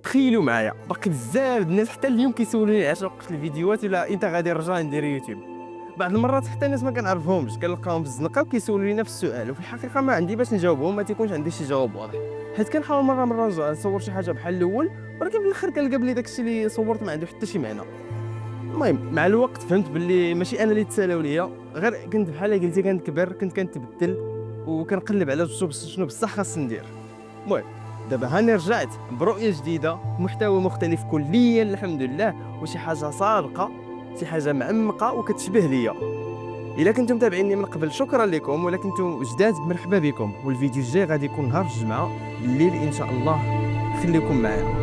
تخيلوا معايا باقي بزاف الناس حتى اليوم كيسولوني علاش وقفت الفيديوهات ولا انت غادي نرجع ندير يوتيوب. بعض المرات حتى الناس ما كنعرفهمش كنلقاهم في الزنقه وكيسولوني نفس السؤال، وفي الحقيقه ما عندي باش نجاوبهم، ما تيكونش عندي شي جواب واضح، حيت كنحاول مره نرجع نصور شي حاجه بحال الاول، ولكن في الاخر كنلقى بلي داكشي اللي صورت ما عنده حتى شي معنى. المهم مع الوقت فهمت باللي ماشي انا اللي تسالاو ليا، غير كنت بحال قلتي كنكبر، كنت كنتبدل وكنقلب على شنو بصح خاص ندير. المهم دابا هاني رجعت برؤيه جديده، محتوى مختلف كليا الحمد لله، وشي حاجه صادقه، شي حاجه معمقه وكتشبه ليا. الا كنتم متابعيني من قبل شكرا لكم، ولا كنتم جداد مرحبا بكم، والفيديو الجاي غادي يكون نهار الجمعه بالليل ان شاء الله، خليكم معايا.